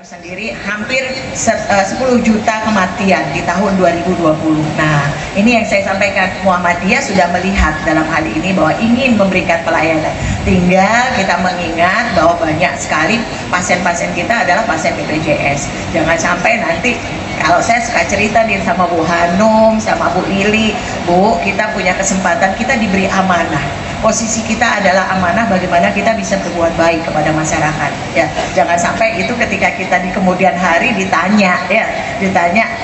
Sendiri hampir 10 juta kematian di tahun 2020. Nah, ini yang saya sampaikan, Muhammadiyah sudah melihat dalam hal ini bahwa ingin memberikan pelayanan. Tinggal kita mengingat bahwa banyak sekali pasien-pasien kita adalah pasien BPJS. Jangan sampai nanti, kalau saya suka cerita nih sama Bu Hanum, sama Bu Lili, Bu, kita punya kesempatan, kita diberi amanah. Posisi kita adalah amanah, bagaimana kita bisa berbuat baik kepada masyarakat, ya. Jangan sampai itu ketika kita di kemudian hari ditanya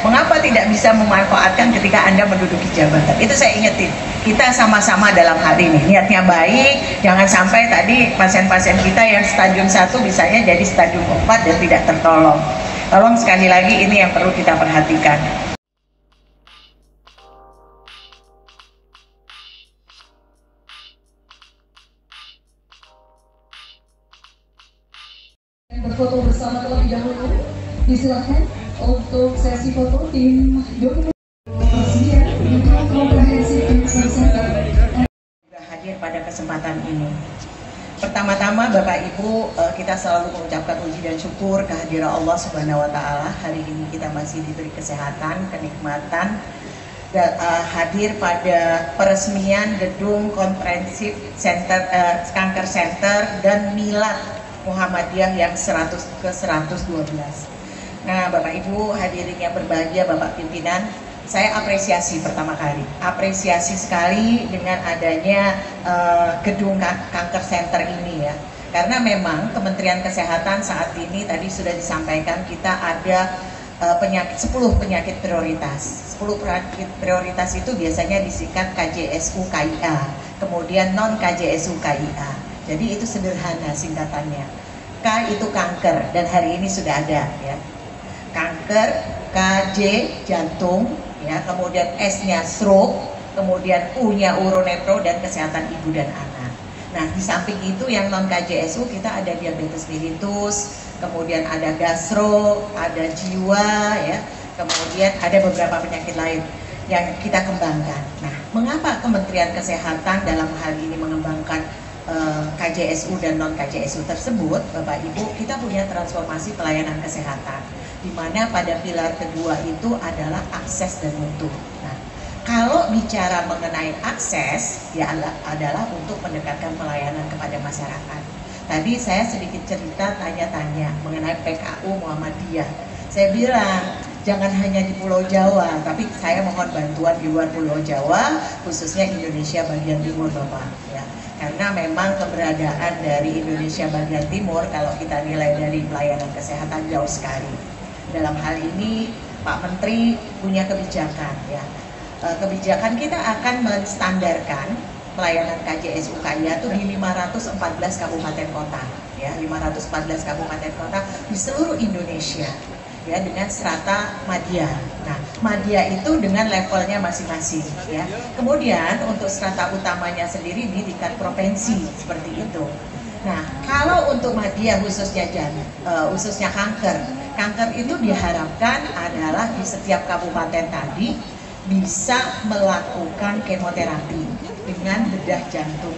mengapa tidak bisa memanfaatkan ketika Anda menduduki jabatan. Itu saya ingetin, kita sama-sama dalam hal ini niatnya baik. Jangan sampai tadi pasien-pasien kita yang stadium 1 misalnya jadi stadium 4 dan tidak tertolong. Tolong sekali lagi, ini yang perlu kita perhatikan. Berfoto bersama terlebih dahulu, disilakan untuk sesi foto tim hadir pada kesempatan ini. Pertama-tama Bapak Ibu, kita selalu mengucapkan puji dan syukur kehadiran Allah Subhanahu wa Ta'ala. Hari ini kita masih diberi kesehatan, kenikmatan, dan hadir pada peresmian gedung komprehensif center, kanker center dan milad Muhammadiyah yang ke-112. Nah, Bapak Ibu hadirin yang berbahagia, Bapak pimpinan, saya apresiasi pertama kali, apresiasi sekali dengan adanya gedung kanker center ini, ya. Karena memang Kementerian Kesehatan saat ini tadi sudah disampaikan kita ada 10 penyakit prioritas. 10 penyakit prioritas itu biasanya disingkat KJSU KIA, kemudian non KJSU KIA. Jadi itu sederhana singkatannya. K itu kanker, dan hari ini sudah ada, ya. Kanker, KJ jantung, ya. Kemudian S-nya stroke, kemudian U-nya uronepro dan kesehatan ibu dan anak. Nah, di samping itu yang non KJSU kita ada diabetes mellitus, kemudian ada gastro, ada jiwa, ya. Kemudian ada beberapa penyakit lain yang kita kembangkan. Nah, mengapa Kementerian Kesehatan dalam hal ini mengembangkan KJSU dan non KJSU tersebut? Bapak Ibu, kita punya transformasi pelayanan kesehatan, di mana pada pilar kedua itu adalah akses dan mutu. Nah, kalau bicara mengenai akses, ya adalah untuk mendekatkan pelayanan kepada masyarakat. Tadi saya sedikit cerita tanya-tanya mengenai PKU Muhammadiyah. Saya bilang jangan hanya di Pulau Jawa, tapi saya mohon bantuan di luar Pulau Jawa, khususnya Indonesia bagian timur, Bapak, ya. Karena memang keberadaan dari Indonesia bagian timur, kalau kita nilai dari pelayanan kesehatan, jauh sekali. Dalam hal ini Pak Menteri punya kebijakan, ya. Kebijakan kita akan menstandarkan pelayanan KJSU KIA itu di 514 kabupaten kota, ya, 514 kabupaten kota di seluruh Indonesia, ya, dengan strata madya. Nah, madya itu dengan levelnya masing-masing, ya. Kemudian untuk strata utamanya sendiri di tingkat provinsi, seperti itu. Nah, kalau untuk madya khususnya kanker itu diharapkan adalah di setiap kabupaten tadi bisa melakukan kemoterapi dengan bedah jantung,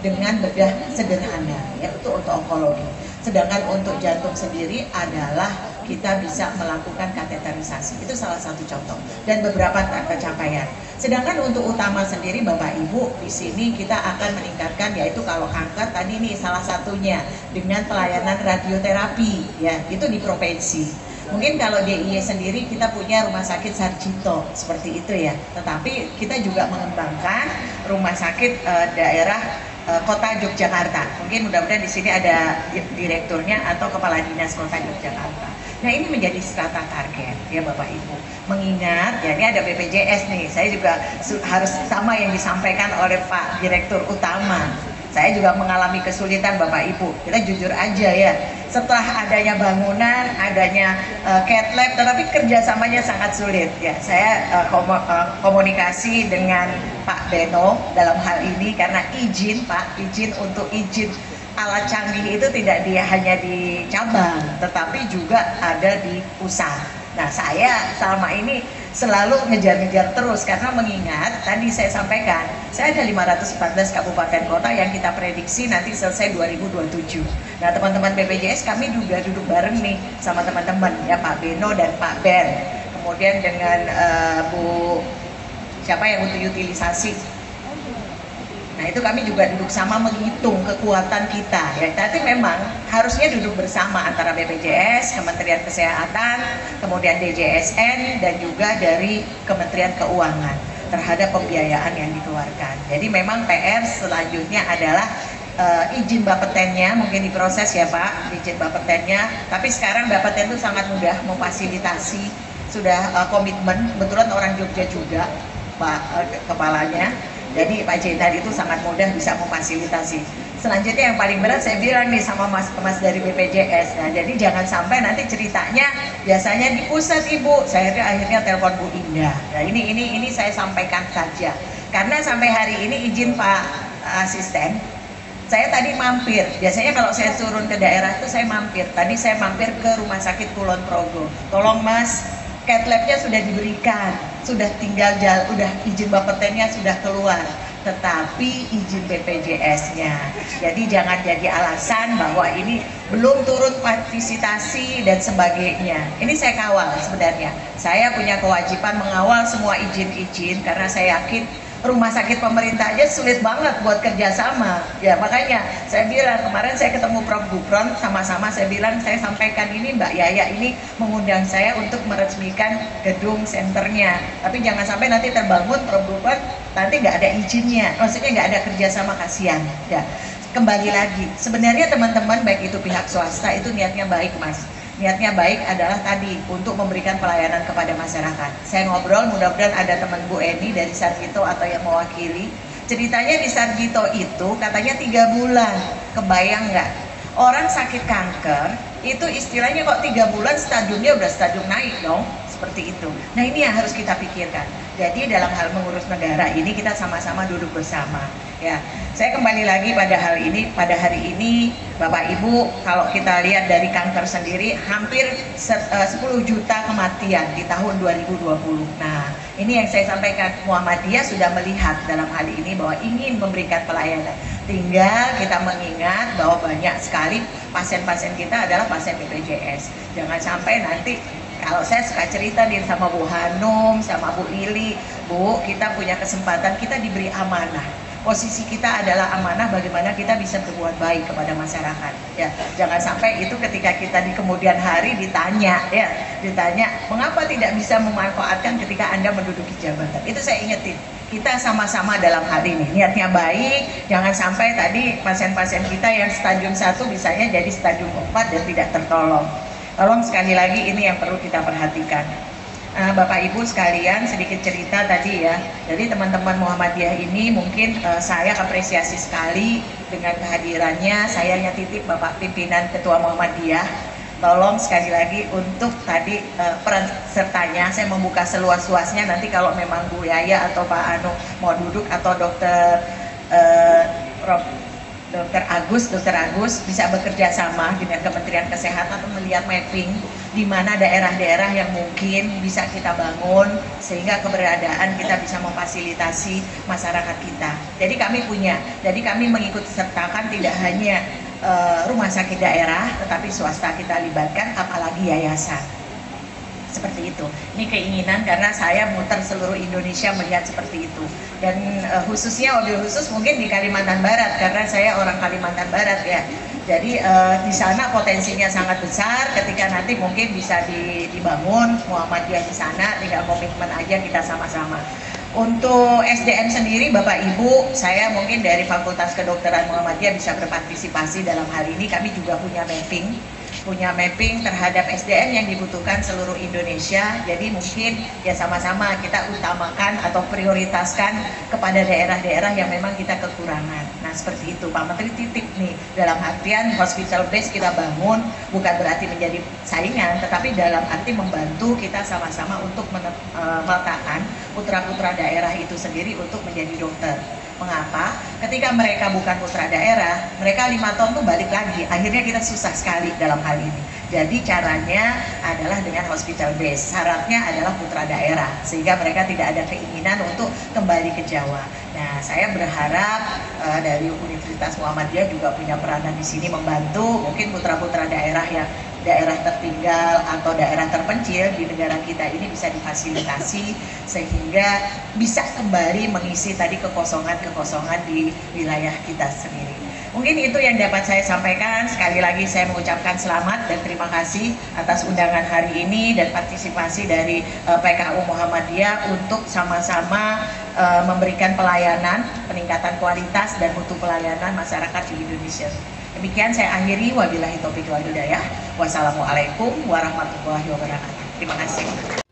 dengan bedah sederhana, ya, itu untuk onkologi. Sedangkan untuk jantung sendiri adalah kita bisa melakukan kateterisasi. Itu salah satu contoh dan beberapa capaian. Sedangkan untuk utama sendiri, Bapak Ibu, di sini kita akan meningkatkan, yaitu kalau kanker tadi nih salah satunya dengan pelayanan radioterapi, ya, itu di provinsi. Mungkin kalau DIY sendiri kita punya rumah sakit Sarjito seperti itu, ya. Tetapi kita juga mengembangkan rumah sakit daerah Kota Yogyakarta. Mungkin mudah-mudahan di sini ada direkturnya atau kepala dinas Kota Yogyakarta. Nah, ini menjadi strata target, ya, Bapak Ibu. Mengingat, ya, ini ada BPJS nih. Saya juga harus sama yang disampaikan oleh Pak Direktur Utama. Saya juga mengalami kesulitan, Bapak Ibu. Kita jujur aja, ya. Setelah adanya bangunan, adanya cath lab, tetapi kerjasamanya sangat sulit, ya. Saya komunikasi dengan Pak Beno dalam hal ini karena izin, Pak, izin alat canggih itu tidak hanya di cabang, tetapi juga ada di pusat. Nah, saya selama ini selalu ngejar-ngejar terus, karena mengingat tadi saya sampaikan, saya ada 514 kabupaten kota yang kita prediksi nanti selesai 2027. Nah teman-teman BPJS kami juga duduk bareng nih sama teman-teman ya, Pak Beno dan Pak Ben, kemudian dengan Bu siapa yang untuk utilisasi. Nah itu kami juga duduk sama menghitung kekuatan kita ya. Tapi memang harusnya duduk bersama antara BPJS, Kementerian Kesehatan, kemudian DJSN dan juga dari Kementerian Keuangan terhadap pembiayaan yang dikeluarkan. Jadi memang PR selanjutnya adalah izin Bapetennya mungkin diproses ya Pak, izin Bapetennya. Tapi sekarang Bapeten itu sangat mudah memfasilitasi, sudah komitmen, kebetulan orang Jogja juga Pak kepalanya. Jadi Pak Jenderal itu sangat mudah bisa memfasilitasi. Selanjutnya yang paling berat saya bilang nih sama mas dari BPJS. Nah, jadi jangan sampai nanti ceritanya biasanya di pusat Ibu. Saya akhirnya telepon Bu Indah. Nah, ini saya sampaikan saja. Karena sampai hari ini izin Pak Asisten, saya tadi mampir. Biasanya kalau saya turun ke daerah itu saya mampir. Tadi saya mampir ke Rumah Sakit Kulon Progo. Tolong Mas, cat labnya sudah diberikan, sudah tinggal udah izin Bapetennya sudah keluar, tetapi izin BPJS-nya. Jadi jangan jadi alasan bahwa ini belum turun partisipasi dan sebagainya. Ini saya kawal sebenarnya. Saya punya kewajiban mengawal semua izin-izin karena saya yakin rumah sakit pemerintah aja sulit banget buat kerjasama ya, makanya saya bilang kemarin saya ketemu Prof. Gufron, sama-sama saya bilang, saya sampaikan ini Mbak Yaya ini mengundang saya untuk meresmikan gedung senternya, tapi jangan sampai nanti terbangun Prof. Gufron nanti nggak ada izinnya, maksudnya nggak ada kerjasama, kasihan ya. Kembali lagi, sebenarnya teman-teman baik itu pihak swasta itu niatnya baik Mas. Niatnya baik adalah tadi untuk memberikan pelayanan kepada masyarakat. Saya ngobrol, mudah-mudahan ada teman Bu Eni dari Sarjito atau yang mewakili. Ceritanya di Sarjito itu katanya 3 bulan. Kebayang nggak? Orang sakit kanker itu istilahnya kok 3 bulan stadiumnya udah stadium naik dong. Seperti itu. Nah ini yang harus kita pikirkan. Jadi dalam hal mengurus negara ini kita sama-sama duduk bersama. Ya, saya kembali lagi pada hal ini. Pada hari ini, Bapak Ibu, kalau kita lihat dari kanker sendiri, hampir 10 juta kematian di tahun 2020. Nah, ini yang saya sampaikan, Muhammadiyah sudah melihat dalam hal ini bahwa ingin memberikan pelayanan. Tinggal kita mengingat bahwa banyak sekali pasien-pasien kita adalah pasien BPJS. Jangan sampai nanti, kalau saya suka cerita nih sama Bu Hanum, sama Bu Lili, Bu, kita punya kesempatan, kita diberi amanah. Posisi kita adalah amanah, bagaimana kita bisa berbuat baik kepada masyarakat. Ya, jangan sampai itu ketika kita di kemudian hari ditanya, mengapa tidak bisa memanfaatkan ketika Anda menduduki jabatan. Itu saya ingetin. Kita sama-sama dalam hal ini, niatnya baik, jangan sampai tadi pasien-pasien kita yang stadium 1 bisanya jadi stadium 4 dan tidak tertolong. Tolong sekali lagi ini yang perlu kita perhatikan. Bapak Ibu sekalian, sedikit cerita tadi ya. Jadi teman-teman Muhammadiyah ini mungkin saya apresiasi sekali dengan kehadirannya. Saya titip Bapak Pimpinan Ketua Muhammadiyah, tolong sekali lagi untuk tadi peran sertanya, saya membuka seluas-luasnya. Nanti kalau memang Bu Yaya atau Pak Anu mau duduk atau Dokter Agus bisa bekerja sama dengan Kementerian Kesehatan untuk melihat mapping di mana daerah-daerah yang mungkin bisa kita bangun sehingga keberadaan kita bisa memfasilitasi masyarakat kita. Jadi kami mengikut sertakan tidak hanya rumah sakit daerah, tetapi swasta kita libatkan, apalagi yayasan. Seperti itu. Ini keinginan karena saya muter seluruh Indonesia melihat seperti itu. Dan khususnya wabil khusus mungkin di Kalimantan Barat karena saya orang Kalimantan Barat ya. Jadi di sana potensinya sangat besar. Ketika nanti mungkin bisa dibangun Muhammadiyah di sana, tinggal komitmen aja kita sama-sama. Untuk SDM sendiri Bapak Ibu, saya mungkin dari Fakultas Kedokteran Muhammadiyah bisa berpartisipasi dalam hal ini. Kami juga punya mapping terhadap SDM yang dibutuhkan seluruh Indonesia. Jadi mungkin ya sama-sama kita utamakan atau prioritaskan kepada daerah-daerah yang memang kita kekurangan. Nah seperti itu Pak Menteri titip nih, dalam artian hospital base kita bangun bukan berarti menjadi saingan, tetapi dalam arti membantu kita sama-sama untuk meletakkan putra-putra daerah itu sendiri untuk menjadi dokter. Mengapa? Ketika mereka bukan putra daerah, mereka 5 tahun tuh balik lagi. Akhirnya kita susah sekali dalam hal ini. Jadi caranya adalah dengan hospital base. Syaratnya adalah putra daerah, sehingga mereka tidak ada keinginan untuk kembali ke Jawa. Nah, saya berharap dari Universitas Muhammadiyah juga punya peranan di sini membantu mungkin putra-putra daerah yang daerah tertinggal atau daerah terpencil di negara kita ini bisa difasilitasi sehingga bisa kembali mengisi tadi kekosongan-kekosongan di wilayah kita sendiri. Mungkin itu yang dapat saya sampaikan. Sekali lagi saya mengucapkan selamat dan terima kasih atas undangan hari ini dan partisipasi dari PKU Muhammadiyah untuk sama-sama memberikan pelayanan, peningkatan kualitas dan mutu pelayanan masyarakat di Indonesia. Demikian saya akhiri, wabillahi taufiq wal hidayah. Wassalamualaikum warahmatullahi wabarakatuh. Terima kasih.